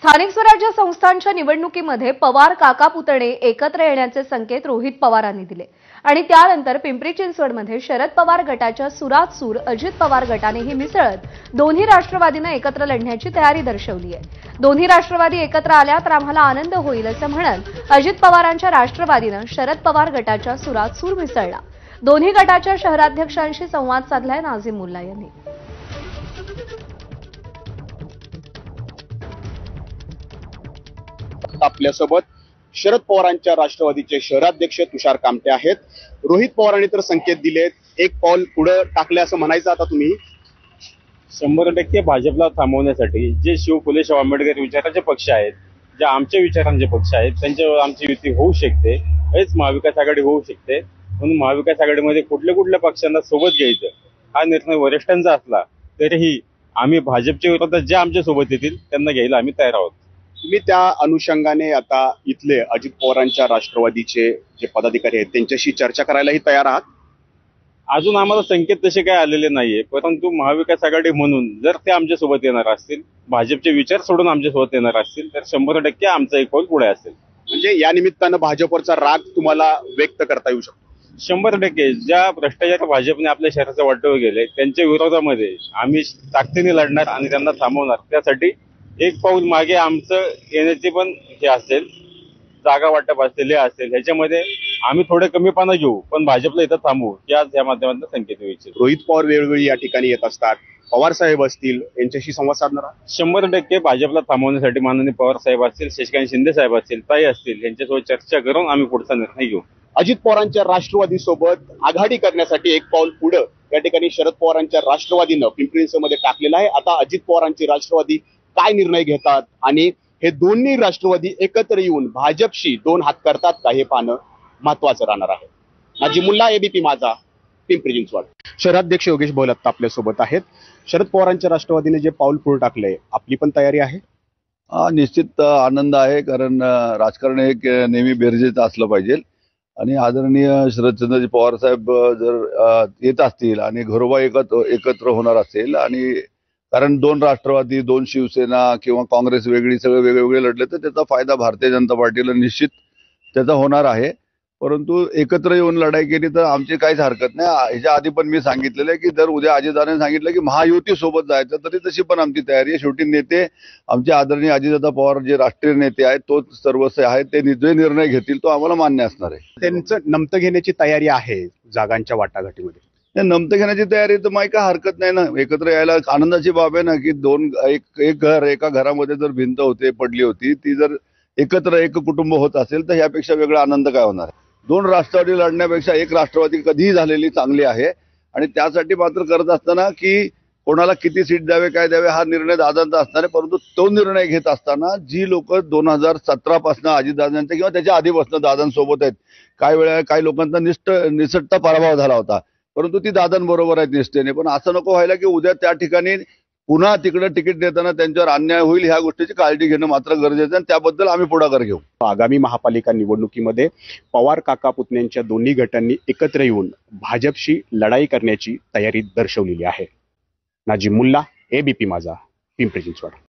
स्थानिक स्वराज्य संस्थांच्या निवडणुकीमध्ये पवार काका पुतणे एकत्र येण्याचे संकेत रोहित पवारांनी दिले आणि त्यानंतर पिंपरी चिंचवडमध्ये शरद पवार गटाच्या सुरात सूर अजित पवार गटानेही मिसळत दोन्ही राष्ट्रवादीने एकत्र लढण्याची तयारी दर्शवली आहे। दोन्ही राष्ट्रवादी एकत्र आल्या तर आम्हाला आनंद होईल असं म्हणत अजित पवारांच्या राष्ट्रवादीने शरद पवार गटाच्या सुरात सूर मिसळला। दोन्ही गटाच्या शहराध्यक्षांशी संवाद साधलाय नाझीम मुल्ला यांनी। आपल्यासोबत शरद पवारांच्या राष्ट्रवादीचे शहराध्यक्ष तुषार कामटे आहेत। रोहित पवारांनी तर संकेत दिलेत, एक पाऊल पुढे टाकले असं म्हणायचं आता तुम्ही? 100% भाजपला थांबवण्यासाठी जे शिव फुले शाहू आंबेडकर विचाराचे पक्ष आहेत, जे आमच्या विचारांचे पक्ष आहेत, त्यांच्यावर आमची युती होऊ शकते, हेच महाविकास आघाडी होऊ शकते। म्हणून महाविकास आघाडीमध्ये कुठल्या पक्षांना सोबत घ्यायचं हा निर्णय वरिष्ठांचा असला तरीही आम्ही भाजपच्या विरोधात जे आमच्या सोबत येतील त्यांना घ्यायला आम्ही तयार आहोत। तुम्ही त्या अनुषंगाने आता इथले अजित पवारांच्या राष्ट्रवादीचे जे पदाधिकारी आहेत त्यांच्याशी चर्चा करायलाही तयार आहात? अजून आम्हाला संकेत तसे काय आलेले नाहीये, परंतु महाविकास आघाडी म्हणून जर ते आमच्या सोबत येणार असतील, भाजपचे विचार सोडून आमच्या सोबत येणार असतील तर 100% आमचा एक पाऊल पुढे असेल। म्हणजे या निमित्तानं भाजपवरचा राग तुम्हाला व्यक्त करता येऊ शकतो? 100% ज्या भ्रष्टाचार भाजपने आपल्या शहराचं वाटव केले त्यांच्या विरोधामध्ये आम्ही ताकदीने लढणार आणि त्यांना थांबवणार। त्यासाठी एक पाऊल मागे आमचं येण्याचे पण हे असेल, जागा वाटप असेल, हे असेल, ह्याच्यामध्ये आम्ही थोडे कमीपणा घेऊ पण भाजपला इथं थांबवू या माध्यमातून संकेत द्यायचे। रोहित पवार वेळोवेळी या ठिकाणी येत असतात, पवार साहेब असतील, यांच्याशी संवाद साधणार? 100% भाजपला थांबवण्यासाठी माननीय पवार साहेब असतील, शशिकांत शिंदे साहेब असतील, ताई असतील, यांच्यासोबत चर्चा करून आम्ही पुढचा निर्णय घेऊ। अजित पवारांच्या राष्ट्रवादी सोबत आघाडी करण्यासाठी एक पाऊल पुढे या ठिकाणी शरद पवारांच्या राष्ट्रवादीनं पिंपरी चिंचवडमध्ये टाकलेलं आहे। आता अजित पवारांची राष्ट्रवादी काय निर्णय घेतात आणि हे दोन्ही राष्ट्रवादी एकत्र येऊन भाजपशी दोन हात करतात का हे पाहणं महत्वाचं राहणार आहे। नाझीम मुल्ला, एबीपी माझा, पिंपरी चिंचवड। शहराध्यक्ष योगेश भोलत्ता आपल्यासोबत आहेत। शरद पवारांच्या राष्ट्रवादीने जे पाऊल पुढे टाकलंय, आपली पण तयारी आहे? निश्चित आनंद आहे, कारण राजकारण हे नेहमी बेरजेचं असलं पाहिजे आणि आदरणीय शरदचंद्रजी पवार साहेब जर येत असतील आणि घरोबा एकत्र होणार असेल आणि कारण दोन राष्ट्रवादी, दोन शिवसेना किंवा काँग्रेस वेगळी, सगळे वेगवेगळे लढले तर त्याचा फायदा भारतीय जनता पार्टीला निश्चित त्याचा होणार आहे। परंतु एकत्र येऊन लढाई केली तर आमची काहीच हरकत नाही। ह्याच्या आधी पण मी सांगितलेलं आहे की जर उद्या अजितदादांनी सांगितलं की महायुती सोबत जायचं तरी तशी पण आमची तयारी आहे। शेवटी नेते आमचे आदरणीय अजितदादा पवार जे राष्ट्रीय नेते आहेत, तोच सर्वस्व आहे, ते जे निर्णय घेतील तो आम्हाला मान्य असणार आहे। त्यांचं नमतं घेण्याची तयारी आहे जागांच्या वाटाघाटीमध्ये? नमतं घेण्याची तयारी तर माही काय हरकत नाही ना। एकत्र यायला आनंदाची बाब आहे ना की एक घर, एका घरामध्ये जर भिंत होते पडली होती, ती जर एकत्र एक कुटुंब होत असेल तर ह्यापेक्षा वेगळा आनंद काय होणार आहे? दोन राष्ट्रवादी लढण्यापेक्षा एक राष्ट्रवादी कधीही झालेली चांगली आहे आणि त्यासाठी मात्र करत असताना की कोणाला किती सीट द्यावे, काय द्यावे हा निर्णय दादांचा असणार आहे। परंतु तो निर्णय घेत असताना जी लोक 2017 पासून अजितदादांच्या किंवा त्याच्या आधीपासून दादांसोबत आहेत, काही लोकांचा निसटता पराभव झाला होता, परंतु ती दादांबरोबर आहेत निष्ठेने। पण असं नको व्हायला की उद्या त्या ठिकाणी पुन्हा तिकडे तिकीट देताना त्यांच्यावर अन्याय होईल, ह्या गोष्टीची काळजी घेणं मात्र गरजेचं आहे आणि त्याबद्दल आम्ही पुढाकार घेऊ। आगामी महापालिका निवडणुकीमध्ये पवार काका पुतण्यांच्या दोन्ही गटांनी एकत्र येऊन भाजपशी लढाई करण्याची तयारी दर्शवलेली आहे। नाझीम मुल्ला, एबीपी माझा, पिंपरी चिंचवड।